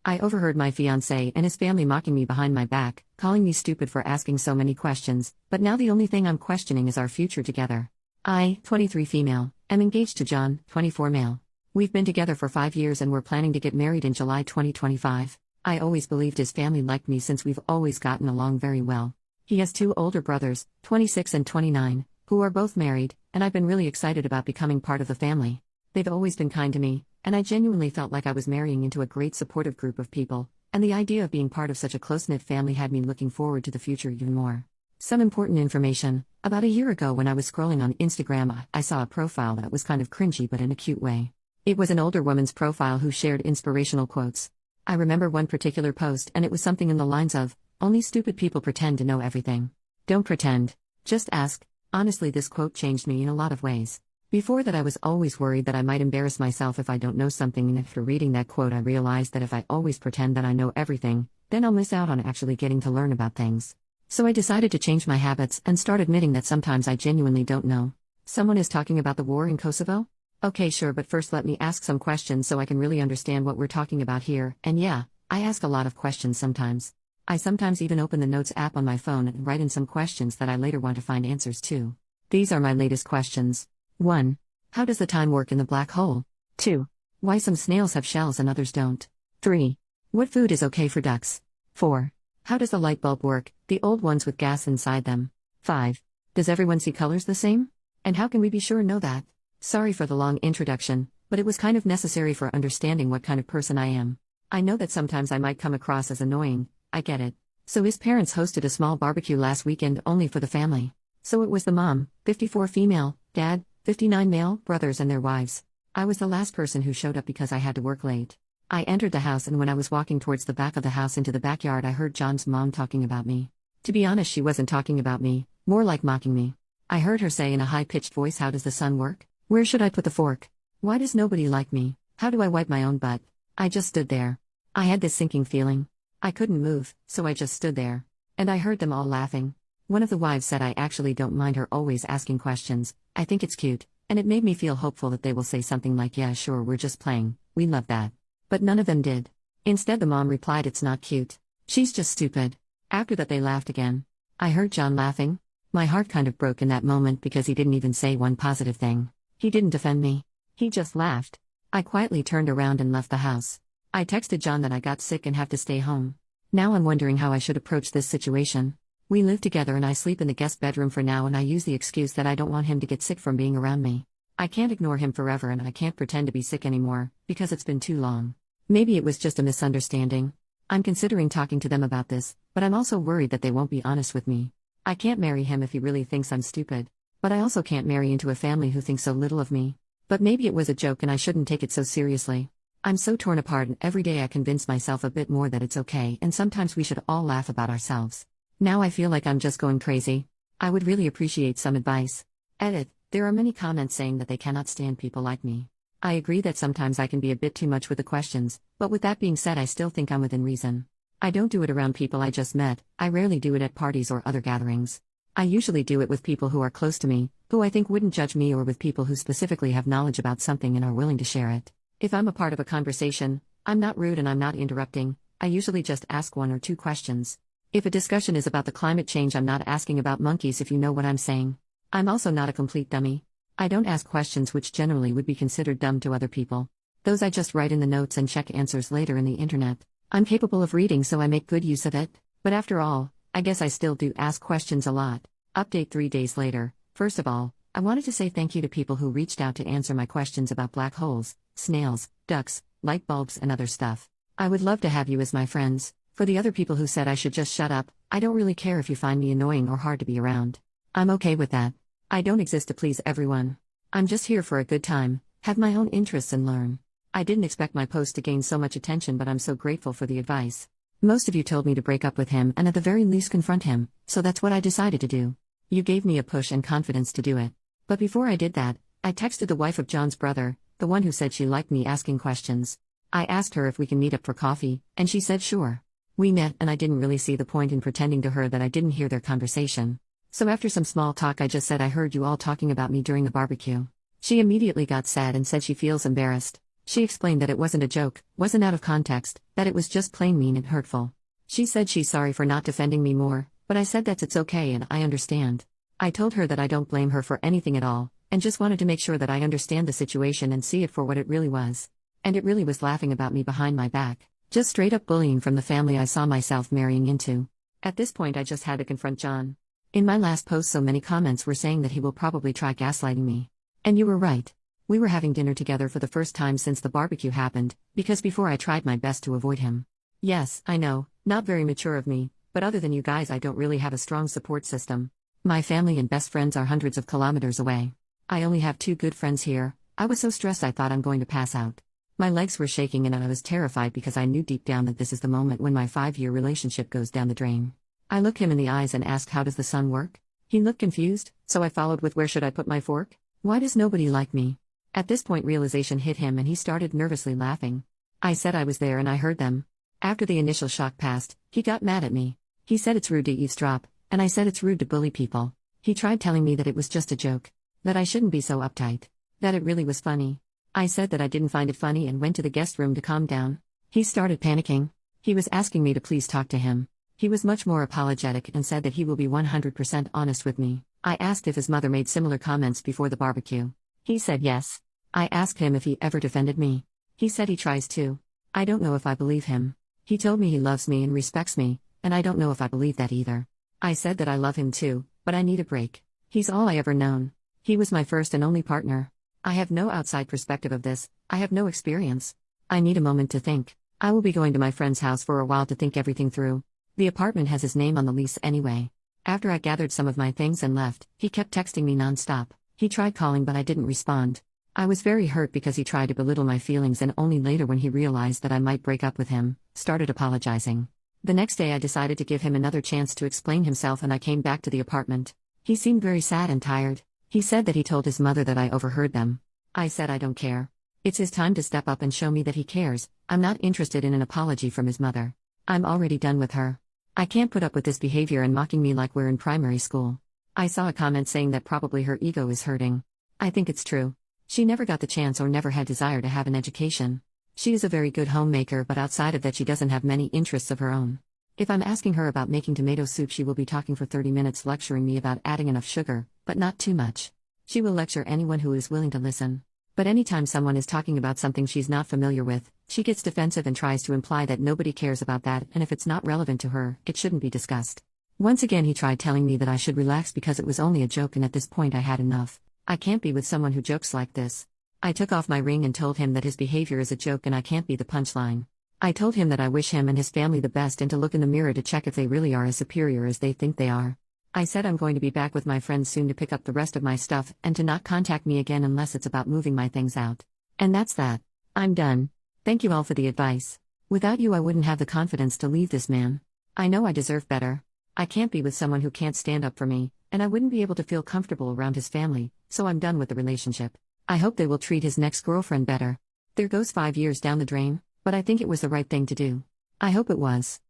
I overheard my fiancé and his family mocking me behind my back, calling me stupid for asking so many questions, but now the only thing I'm questioning is our future together. I, 23 female, am engaged to John, 24 male. We've been together for 5 years and we're planning to get married in July 2025. I always believed his family liked me since we've always gotten along very well. He has 2 older brothers, 26 and 29, who are both married, and I've been really excited about becoming part of the family. They've always been kind to me, and I genuinely felt like I was marrying into a great supportive group of people, and the idea of being part of such a close-knit family had me looking forward to the future even more. Some important information: about a year ago when I was scrolling on Instagram, I saw a profile that was kind of cringy but in a cute way. It was an older woman's profile who shared inspirational quotes. I remember one particular post, and it was something in the lines of, "Only stupid people pretend to know everything. Don't pretend. Just ask." Honestly, this quote changed me in a lot of ways. Before that, I was always worried that I might embarrass myself if I don't know something, and after reading that quote I realized that if I always pretend that I know everything, then I'll miss out on actually getting to learn about things. So I decided to change my habits and start admitting that sometimes I genuinely don't know. Someone is talking about the war in Kosovo? Okay, sure, but first let me ask some questions so I can really understand what we're talking about here. And yeah, I ask a lot of questions sometimes. I sometimes even open the Notes app on my phone and write in some questions that I later want to find answers to. These are my latest questions. 1. How does the time work in the black hole? 2. Why some snails have shells and others don't? 3. What food is okay for ducks? 4. How does the light bulb work, the old ones with gas inside them? 5. Does everyone see colors the same? And how can we be sure to know that? Sorry for the long introduction, but it was kind of necessary for understanding what kind of person I am. I know that sometimes I might come across as annoying, I get it. So his parents hosted a small barbecue last weekend only for the family. So it was the mom, 54 female, dad, 59 male, brothers and their wives. I was the last person who showed up because I had to work late. I entered the house, and when I was walking towards the back of the house into the backyard, I heard John's mom talking about me. To be honest, she wasn't talking about me, more like mocking me. I heard her say in a high-pitched voice, "How does the sun work? Where should I put the fork? Why does nobody like me? How do I wipe my own butt?" I just stood there. I had this sinking feeling. I couldn't move, so I just stood there. And I heard them all laughing. One of the wives said, "I actually don't mind her always asking questions. I think it's cute," and it made me feel hopeful that they will say something like, "Yeah, sure, we're just playing, we love that." But none of them did. Instead, the mom replied, "It's not cute. She's just stupid." After that, they laughed again. I heard John laughing. My heart kind of broke in that moment because he didn't even say one positive thing. He didn't defend me. He just laughed. I quietly turned around and left the house. I texted John that I got sick and have to stay home. Now I'm wondering how I should approach this situation. We live together and I sleep in the guest bedroom for now, and I use the excuse that I don't want him to get sick from being around me. I can't ignore him forever, and I can't pretend to be sick anymore, because it's been too long. Maybe it was just a misunderstanding. I'm considering talking to them about this, but I'm also worried that they won't be honest with me. I can't marry him if he really thinks I'm stupid. But I also can't marry into a family who thinks so little of me. But maybe it was a joke and I shouldn't take it so seriously. I'm so torn apart, and every day I convince myself a bit more that it's okay, and sometimes we should all laugh about ourselves. Now I feel like I'm just going crazy. I would really appreciate some advice. Edit. There are many comments saying that they cannot stand people like me. I agree that sometimes I can be a bit too much with the questions, but with that being said, I still think I'm within reason. I don't do it around people I just met. I rarely do it at parties or other gatherings. I usually do it with people who are close to me, who I think wouldn't judge me, or with people who specifically have knowledge about something and are willing to share it. If I'm a part of a conversation, I'm not rude and I'm not interrupting. I usually just ask 1 or 2 questions. If a discussion is about the climate change, I'm not asking about monkeys, if you know what I'm saying. I'm also not a complete dummy. I don't ask questions which generally would be considered dumb to other people. Those I just write in the notes and check answers later in the internet. I'm capable of reading, so I make good use of it. But after all, I guess I still do ask questions a lot. Update 3 days later. First of all, I wanted to say thank you to people who reached out to answer my questions about black holes, snails, ducks, light bulbs and other stuff. I would love to have you as my friends. For the other people who said I should just shut up, I don't really care if you find me annoying or hard to be around. I'm okay with that. I don't exist to please everyone. I'm just here for a good time, have my own interests and learn. I didn't expect my post to gain so much attention, but I'm so grateful for the advice. Most of you told me to break up with him and at the very least confront him, so that's what I decided to do. You gave me a push and confidence to do it. But before I did that, I texted the wife of John's brother, the one who said she liked me asking questions. I asked her if we can meet up for coffee, and she said sure. We met, and I didn't really see the point in pretending to her that I didn't hear their conversation. So after some small talk, I just said, "I heard you all talking about me during the barbecue." She immediately got sad and said she feels embarrassed. She explained that it wasn't a joke, wasn't out of context, that it was just plain mean and hurtful. She said she's sorry for not defending me more, but I said that it's okay and I understand. I told her that I don't blame her for anything at all, and just wanted to make sure that I understand the situation and see it for what it really was. And it really was laughing about me behind my back. Just straight up bullying from the family I saw myself marrying into. At this point, I just had to confront John. In my last post, so many comments were saying that he will probably try gaslighting me. And you were right. We were having dinner together for the first time since the barbecue happened, because before I tried my best to avoid him. Yes, I know, not very mature of me, but other than you guys, I don't really have a strong support system. My family and best friends are hundreds of kilometers away. I only have 2 good friends here. I was so stressed I thought I'm going to pass out. My legs were shaking and I was terrified because I knew deep down that this is the moment when my 5-year relationship goes down the drain. I looked him in the eyes and asked, how does the sun work? He looked confused, so I followed with, where should I put my fork? Why does nobody like me? At this point, realization hit him and he started nervously laughing. I said I was there and I heard them. After the initial shock passed, he got mad at me. He said it's rude to eavesdrop, and I said it's rude to bully people. He tried telling me that it was just a joke, that I shouldn't be so uptight, that it really was funny. I said that I didn't find it funny and went to the guest room to calm down. He started panicking. He was asking me to please talk to him. He was much more apologetic and said that he will be 100% honest with me. I asked if his mother made similar comments before the barbecue. He said yes. I asked him if he ever defended me. He said he tries to. I don't know if I believe him. He told me he loves me and respects me, and I don't know if I believe that either. I said that I love him too, but I need a break. He's all I ever known. He was my first and only partner. I have no outside perspective of this, I have no experience. I need a moment to think. I will be going to my friend's house for a while to think everything through. The apartment has his name on the lease anyway. After I gathered some of my things and left, he kept texting me nonstop. He tried calling but I didn't respond. I was very hurt because he tried to belittle my feelings and only later, when he realized that I might break up with him, started apologizing. The next day I decided to give him another chance to explain himself and I came back to the apartment. He seemed very sad and tired. He said that he told his mother that I overheard them. I said I don't care. It's his time to step up and show me that he cares. I'm not interested in an apology from his mother. I'm already done with her. I can't put up with this behavior and mocking me like we're in primary school. I saw a comment saying that probably her ego is hurting. I think it's true. She never got the chance or never had desire to have an education. She is a very good homemaker, but outside of that she doesn't have many interests of her own. If I'm asking her about making tomato soup, she will be talking for 30 minutes lecturing me about adding enough sugar, but not too much. She will lecture anyone who is willing to listen. But anytime someone is talking about something she's not familiar with, she gets defensive and tries to imply that nobody cares about that, and if it's not relevant to her, it shouldn't be discussed. Once again he tried telling me that I should relax because it was only a joke, and at this point I had enough. I can't be with someone who jokes like this. I took off my ring and told him that his behavior is a joke and I can't be the punchline. I told him that I wish him and his family the best and to look in the mirror to check if they really are as superior as they think they are. I said I'm going to be back with my friends soon to pick up the rest of my stuff and to not contact me again unless it's about moving my things out. And that's that. I'm done. Thank you all for the advice. Without you I wouldn't have the confidence to leave this man. I know I deserve better. I can't be with someone who can't stand up for me, and I wouldn't be able to feel comfortable around his family, so I'm done with the relationship. I hope they will treat his next girlfriend better. There goes 5 years down the drain, but I think it was the right thing to do. I hope it was.